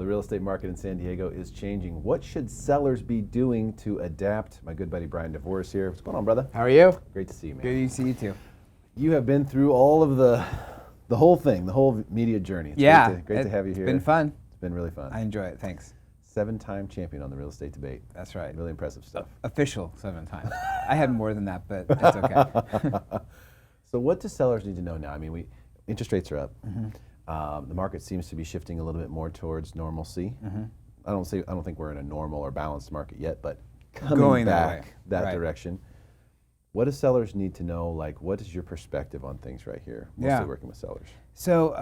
The real estate market in San Diego is changing. What should sellers be doing to adapt? My good buddy Bryan Devore is here. What's going on, brother? How are you? Great to see you, man. Good to see you too. You have been through all of the whole thing, the whole media journey. It's great to have you here. It's been fun. It's been really fun. I enjoy it. Thanks. 7-time champion on the real estate debate. That's right. Really impressive stuff. Official 7 times. I had more than that, but that's okay. So what do sellers need to know now? I mean, interest rates are up. The market seems to be shifting a little bit more towards normalcy. I don't think we're in a normal or balanced market yet, but coming back that direction. What do sellers need to know? Like, what is your perspective on things right here? Mostly working with sellers. So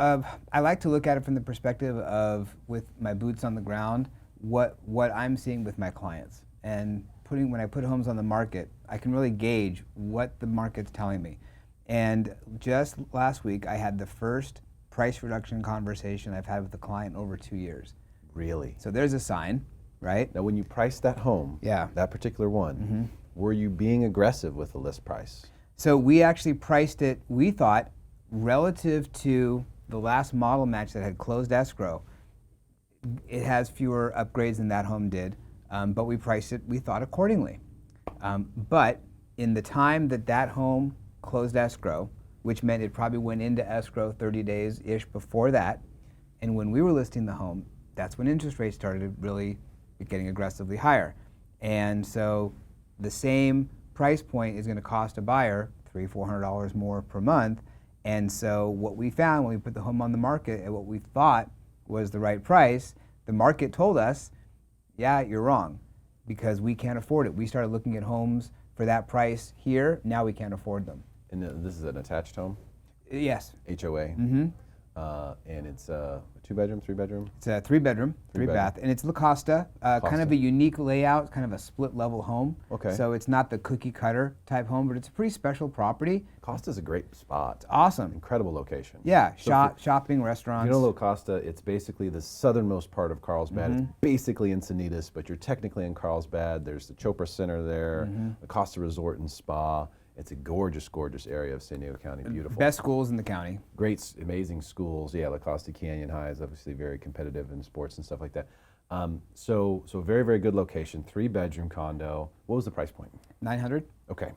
I like to look at it from the perspective of, with my boots on the ground, what I'm seeing with my clients. And when I put homes on the market, I can really gauge what the market's telling me. And just last week, I had the first price reduction conversation I've had with a client in over 2 years. Really? So there's a sign, right? Now, when you priced that home, that particular one, were you being aggressive with the list price? So we actually priced it, we thought, relative to the last model match that had closed escrow. It has fewer upgrades than that home did, but we priced it, we thought, accordingly. But in the time that home closed escrow, which meant it probably went into escrow 30 days-ish before that, and when we were listing the home, that's when interest rates started really getting aggressively higher. And so the same price point is going to cost a buyer $300-400 more per month. And so what we found when we put the home on the market at what we thought was the right price, the market told us, yeah, you're wrong, because we can't afford it. We started looking at homes for that price here. Now we can't afford them. And this is an attached home? Yes. HOA? And it's a 2-bedroom, 3-bedroom? It's a 3-bedroom, 3-bath, and it's La Costa, kind of a unique layout, kind of a split-level home. Okay. So it's not the cookie-cutter type home, but it's a pretty special property. Costa's a great spot. It's awesome. Incredible location. Yeah, shopping, restaurants. You know La Costa, it's basically the southernmost part of Carlsbad. It's basically Encinitas, but you're technically in Carlsbad. There's the Chopra Center there, the Costa Resort and Spa. It's a gorgeous, gorgeous area of San Diego County. Beautiful. Best schools in the county. Great, amazing schools. Yeah, La Costa Canyon High is obviously very competitive in sports and stuff like that. So very, very good location. 3-bedroom condo. What was the price point? $900. Okay.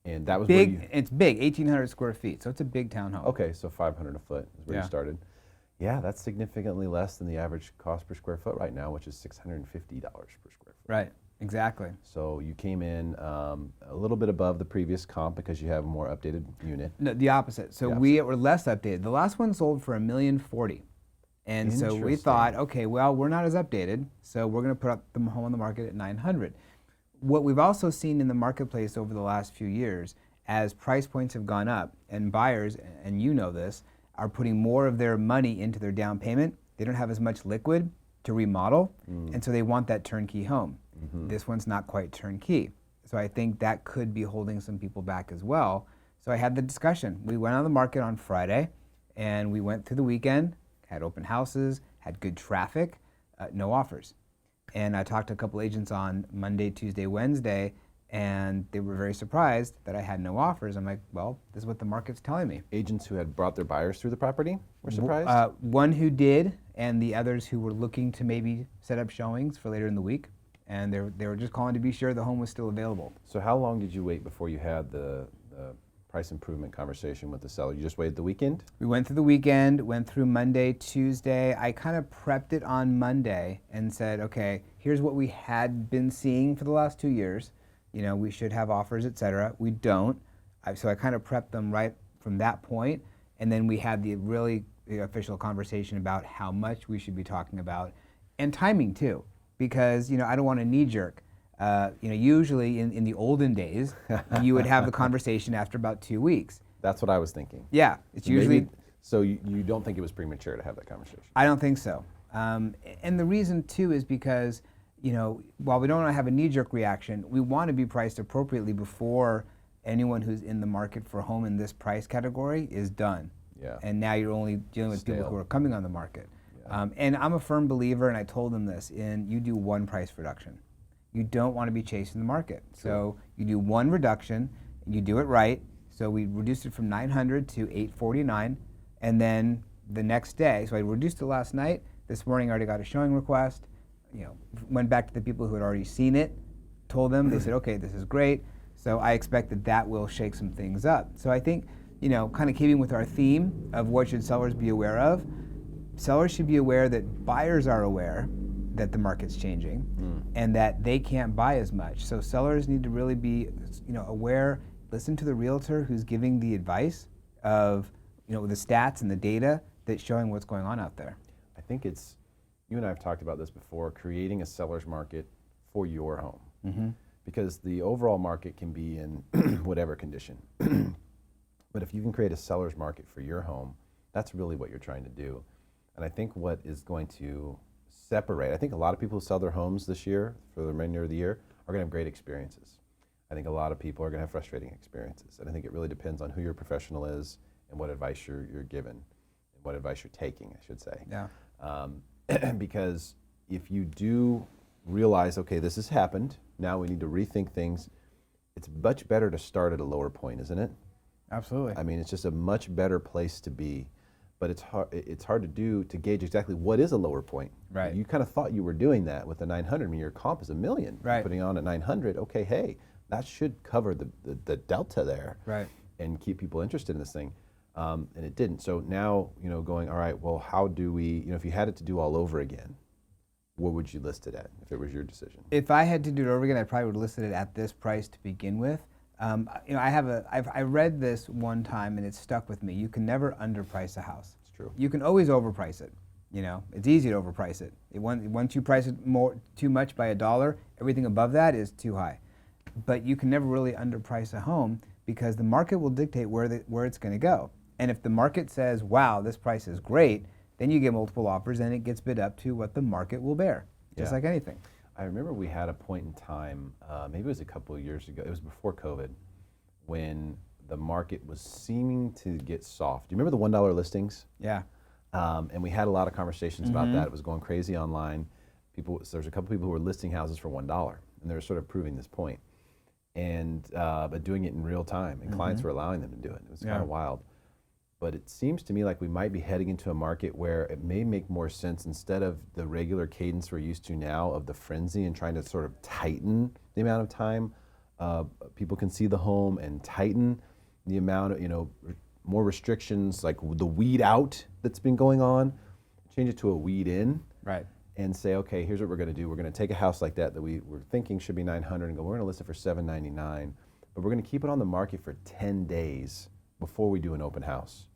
And that was big. It's big, 1,800 square feet. So it's a big townhome. Okay, so $500 a foot is where you started. Yeah, that's significantly less than the average cost per square foot right now, which is $650 per square foot. Right. Exactly. So you came in a little bit above the previous comp because you have a more updated unit. No, the opposite. So we were less updated. The last one sold for $1,040,000. And so we thought, okay, well, we're not as updated, so we're going to put up the home on the market at $900,000. What we've also seen in the marketplace over the last few years, as price points have gone up, and buyers, and you know this, are putting more of their money into their down payment, they don't have as much liquid to remodel, and so they want that turnkey home. This one's not quite turnkey. So I think that could be holding some people back as well. So I had the discussion. We went on the market on Friday, and we went through the weekend, had open houses, had good traffic, no offers. And I talked to a couple agents on Monday, Tuesday, Wednesday, and they were very surprised that I had no offers. I'm like, well, this is what the market's telling me. Agents who had brought their buyers through the property were surprised? One who did, and the others who were looking to maybe set up showings for later in the week. And they were just calling to be sure the home was still available. So how long did you wait before you had the price improvement conversation with the seller? You just waited the weekend? We went through the weekend, went through Monday, Tuesday. I kind of prepped it on Monday and said, okay, here's what we had been seeing for the last 2 years. You know, we should have offers, et cetera. We don't. So I kind of prepped them right from that point. And then we had the really official conversation about how much we should be talking about, and timing too. Because, you know, I don't want to knee-jerk. Usually in the olden days, you would have the conversation after about 2 weeks. That's what I was thinking. Yeah, it's usually... So you don't think it was premature to have that conversation? I don't think so. And the reason, too, is because, you know, while we don't want to have a knee-jerk reaction, we want to be priced appropriately before anyone who's in the market for a home in this price category is done. Yeah. And now you're only dealing with people who are coming on the market. And I'm a firm believer, and I told them this, in you do one price reduction. You don't want to be chasing the market. So you do one reduction, you do it right. So we reduced it from $900 to $849, and then the next day, so I reduced it last night, This morning I already got a showing request. Went back to the people who had already seen it, told them, they said, okay, this is great. So I expect that will shake some things up. So I think, kind of keeping with our theme of what should sellers be aware of, sellers should be aware that buyers are aware that the market's changing and that they can't buy as much. So sellers need to really be, aware, listen to the realtor who's giving the advice of, the stats and the data that's showing what's going on out there. I think it's, you and I have talked about this before, creating a seller's market for your home. Mm-hmm. Because the overall market can be in whatever condition. But if you can create a seller's market for your home, that's really what you're trying to do. And I think what is going to separate, I think a lot of people who sell their homes this year, for the remainder of the year, are going to have great experiences. I think a lot of people are going to have frustrating experiences. And I think it really depends on who your professional is and what advice you're given, and what advice you're taking, I should say. Yeah. Because if you do realize, okay, this has happened, now we need to rethink things, it's much better to start at a lower point, isn't it? Absolutely. I mean, it's just a much better place to be, but it's hard to gauge exactly what is a lower point. Right. You kind of thought you were doing that with the 900. I mean, your comp is $1 million. Right. You're putting on at 900, okay, hey, that should cover the delta there. Right. And keep people interested in this thing. And it didn't. So now, going, all right, well, how do we, if you had it to do all over again, what would you list it at if it was your decision? If I had to do it over again, I probably would list it at this price to begin with. I read this one time and it stuck with me. You can never underprice a house. It's true. You can always overprice it. It's easy to overprice it. Once you price it too much by $1, everything above that is too high. But you can never really underprice a home because the market will dictate where it's going to go. And if the market says, wow, this price is great, then you get multiple offers and it gets bid up to what the market will bear, just like anything. I remember we had a point in time, maybe it was a couple of years ago, it was before COVID, when the market was seeming to get soft. Do you remember the $1 listings? Yeah. And we had a lot of conversations about that. It was going crazy online. So there's a couple people who were listing houses for $1, and they were sort of proving this point. And but doing it in real time, and clients were allowing them to do it. It was kind of wild. But it seems to me like we might be heading into a market where it may make more sense, instead of the regular cadence we're used to now of the frenzy and trying to sort of tighten the amount of time people can see the home, and tighten the amount of, more restrictions, like the weed out that's been going on, change it to a weed in. Right. And say, okay, here's what we're going to do. We're going to take a house like that we were thinking should be 900 and go, we're going to list it for $799, but we're going to keep it on the market for 10 days before we do an open house.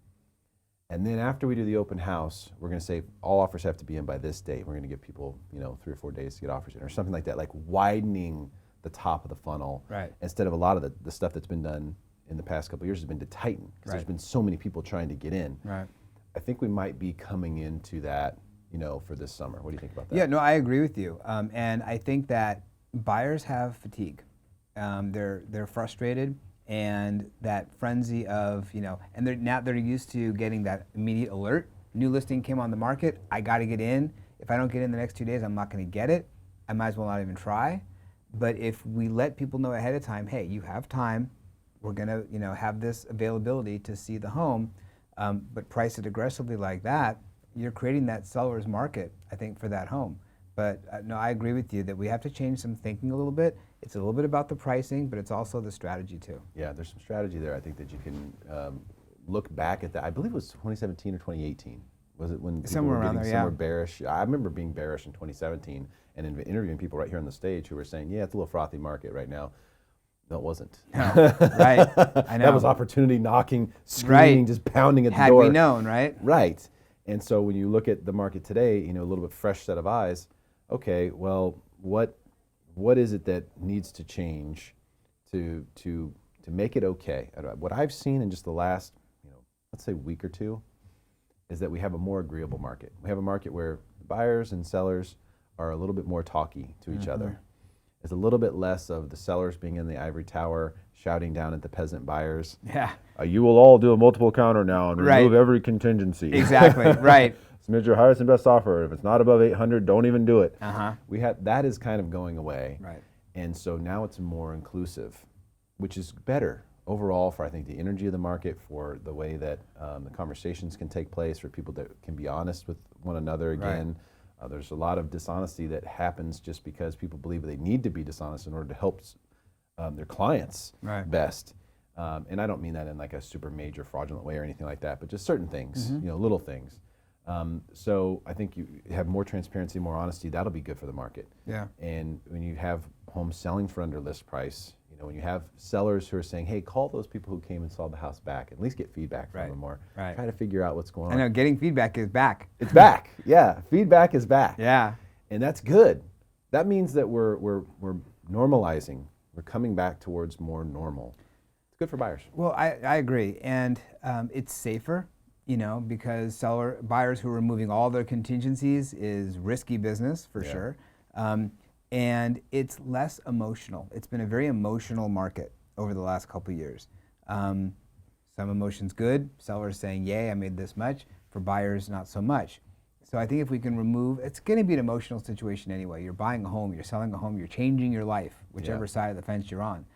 And then after we do the open house, we're going to say all offers have to be in by this date. We're going to give people, 3 or 4 days to get offers in, or something like that, like widening the top of the funnel. Right. Instead of a lot of the stuff that's been done in the past couple of years has been to tighten, because there's been so many people trying to get in. Right. I think we might be coming into that, for this summer. What do you think about that? Yeah, no, I agree with you. And I think that buyers have fatigue. They're frustrated, and that frenzy of, and they're used to getting that immediate alert. New listing came on the market, I got to get in. If I don't get in the next 2 days, I'm not going to get it. I might as well not even try. But if we let people know ahead of time, hey, you have time, we're going to, have this availability to see the home, but price it aggressively like that, you're creating that seller's market, I think, for that home. But no, I agree with you that we have to change some thinking a little bit. It's a little bit about the pricing, but it's also the strategy too. Yeah, there's some strategy there. I think that you can look back at that. I believe it was 2017 or 2018. Was it when people somewhere were around getting there, somewhere bearish? I remember being bearish in 2017 and interviewing people right here on the stage who were saying, yeah, it's a little frothy market right now. No, it wasn't. No, right, I know. That was opportunity knocking, screaming, just pounding at the Had door. we known, right? Right. And so when you look at the market today, a little bit fresh set of eyes, okay, well, what is it that needs to change to make it okay? What I've seen in just the last, let's say week or two, is that we have a more agreeable market. We have a market where buyers and sellers are a little bit more talky to each other. There's a little bit less of the sellers being in the ivory tower shouting down at the peasant buyers. Yeah. You will all do a multiple counter now and remove every contingency. Exactly, right. Submit your highest and best offer. If it's not above 800, don't even do it. That is kind of going away. Right. And so now it's more inclusive, which is better overall for, I think, the energy of the market, for the way that the conversations can take place, for people that can be honest with one another again. Right. There's a lot of dishonesty that happens just because people believe they need to be dishonest in order to help their clients best. And I don't mean that in like a super major fraudulent way or anything like that, but just certain things, little things. So I think you have more transparency, more honesty. That'll be good for the market. Yeah. And when you have homes selling for under list price, when you have sellers who are saying, "Hey, call those people who came and saw the house back. At least get feedback from them, or try to figure out what's going on." I know, getting feedback is back. It's back. Yeah, feedback is back. Yeah, and that's good. That means that we're normalizing. We're coming back towards more normal. It's good for buyers. Well, I agree, and it's safer. Because buyers who are removing all their contingencies is risky business for sure. And it's less emotional. It's been a very emotional market over the last couple of years. Some emotions good, sellers saying, yay, I made this much. For buyers, not so much. So I think if we can remove, it's going to be an emotional situation anyway. You're buying a home, you're selling a home, you're changing your life, whichever side of the fence you're on.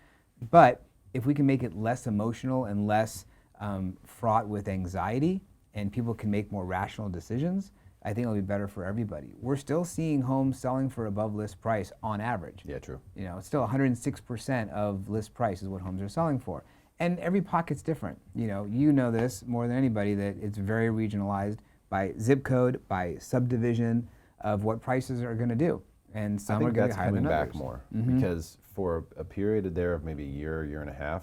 But if we can make it less emotional and less fraught with anxiety, and people can make more rational decisions, I think it'll be better for everybody. We're still seeing homes selling for above list price on average. Yeah, true. It's still 106% of list price is what homes are selling for. And every pocket's different. You know this more than anybody, that it's very regionalized by zip code, by subdivision of what prices are going to do. And some are going to be higher than others. I think that's coming back more because for a period there of maybe a year and a half,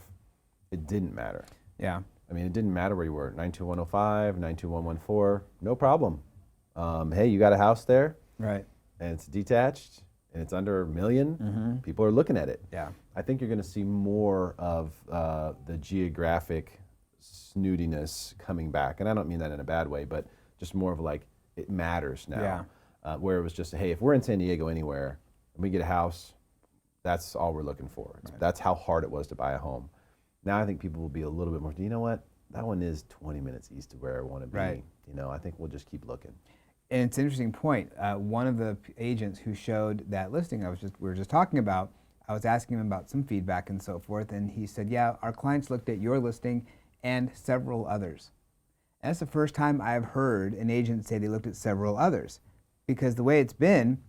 it didn't matter. Yeah. I mean, it didn't matter where you were, 92105, 92114, no problem. Hey, you got a house there, right? And it's detached, and it's under $1 million. People are looking at it. Yeah. I think you're going to see more of the geographic snootiness coming back, and I don't mean that in a bad way, but just more of like it matters now. Yeah. Where it was just, hey, if we're in San Diego anywhere and we get a house, that's all we're looking for. That's how hard it was to buy a home. Now I think people will be a little bit more, you know what? That one is 20 minutes east of where I want to be. Right. I think we'll just keep looking. And it's an interesting point. One of the agents who showed that listing we were just talking about, I was asking him about some feedback and so forth, and he said, yeah, our clients looked at your listing and several others. And that's the first time I've heard an agent say they looked at several others. Because the way it's been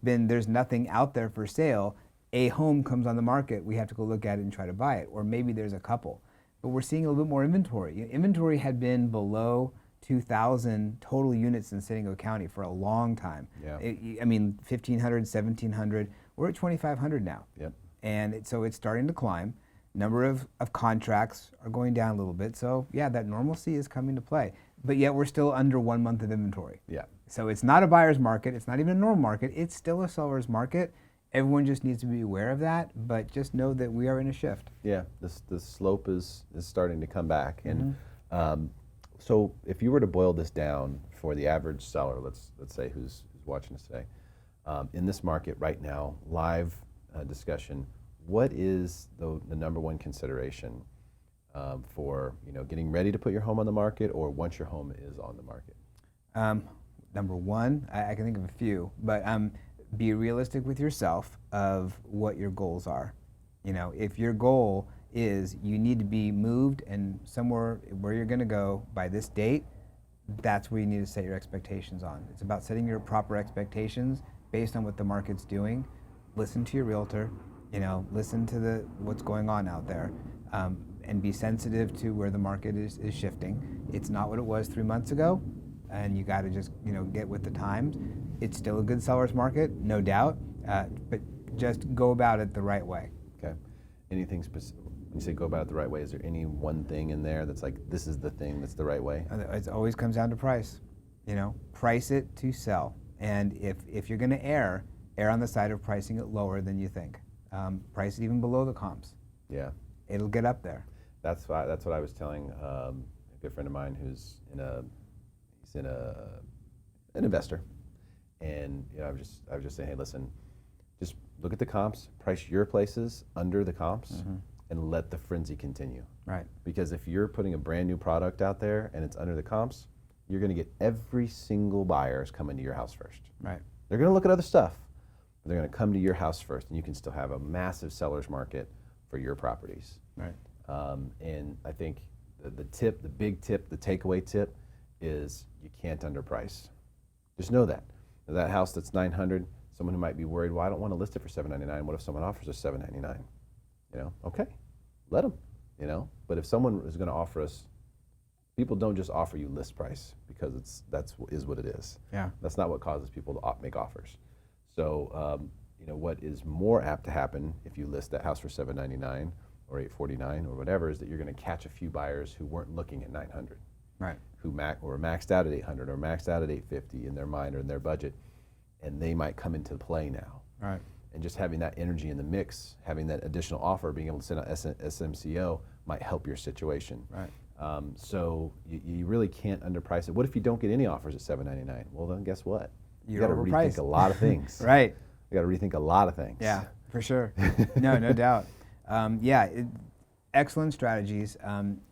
there's nothing out there for sale. A home comes on the market, we have to go look at it and try to buy it. Or maybe there's a couple. But we're seeing a little bit more inventory. Inventory had been below 2,000 total units in San Diego County for a long time. Yeah. 1,500, 1,700. We're at 2,500 now. Yep. And so it's starting to climb. Number of contracts are going down a little bit. So yeah, that normalcy is coming to play. But yet we're still under 1 month of inventory. Yeah. So it's not a buyer's market. It's not even a normal market. It's still a seller's market. Everyone just needs to be aware of that, but just know that we are in a shift. Yeah, the slope is starting to come back. And so if you were to boil this down for the average seller, let's say who's watching us today, in this market right now, live discussion, what is the number one consideration for getting ready to put your home on the market, or once your home is on the market? Number one, I can think of a few, but be realistic with yourself of what your goals are. If your goal is you need to be moved and somewhere where you're going to go by this date, that's where you need to set your expectations on. It's about setting your proper expectations based on what the market's doing. Listen to your realtor, listen to what's going on out there, and be sensitive to where the market is shifting. It's not what it was 3 months ago, and you got to just get with the times. It's still a good seller's market, no doubt, but just go about it the right way. Okay. Anything specific? When you say go about it the right way, is there any one thing in there that's like, this is the thing that's the right way? It always comes down to price. Price it to sell. And if you're going to err on the side of pricing it lower than you think. Price it even below the comps. Yeah. It'll get up there. That's what I was telling a good friend of mine who's an investor. And I was just saying, hey, listen, just look at the comps, price your places under the comps, and let the frenzy continue. Right. Because if you're putting a brand new product out there and it's under the comps, you're going to get every single buyers coming to your house first. Right. They're going to look at other stuff, but they're going to come to your house first, and you can still have a massive seller's market for your properties. Right. And I think the tip, the big tip, the takeaway tip is you can't underprice. Just know that. That house that's 900, someone who might be worried, well, I don't want to list it for 799. What if someone offers us 799? You know, okay, let them. You know, but if someone is going to offer us, people don't just offer you list price because that's what it is. Yeah. That's not what causes people to make offers. So, you know, what is more apt to happen if you list that house for 799 or 849 or whatever is that you're going to catch a few buyers who weren't looking at 900. Right. Who maxed out at 800 or maxed out at 850 in their mind or in their budget, and they might come into play now. Right. And just having that energy in the mix, having that additional offer, being able to send out SMCO might help your situation. Right. So you really can't underprice it. What if you don't get any offers at $799? Well, then guess what? You got to rethink a lot of things. Right. You got to rethink a lot of things. Yeah, for sure. No doubt. Excellent strategies.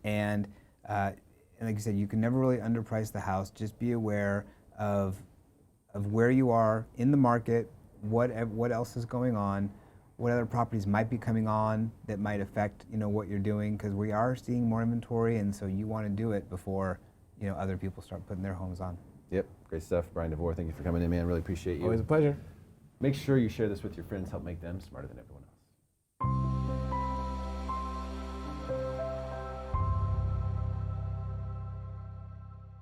And like you said, you can never really underprice the house. Just be aware of where you are in the market, what else is going on, what other properties might be coming on that might affect what you're doing, because we are seeing more inventory, and so you want to do it before other people start putting their homes on. Yep, great stuff. Bryan Devore, thank you for coming in, man. Really appreciate you. Always a pleasure. Make sure you share this with your friends. Help make them smarter than everyone else.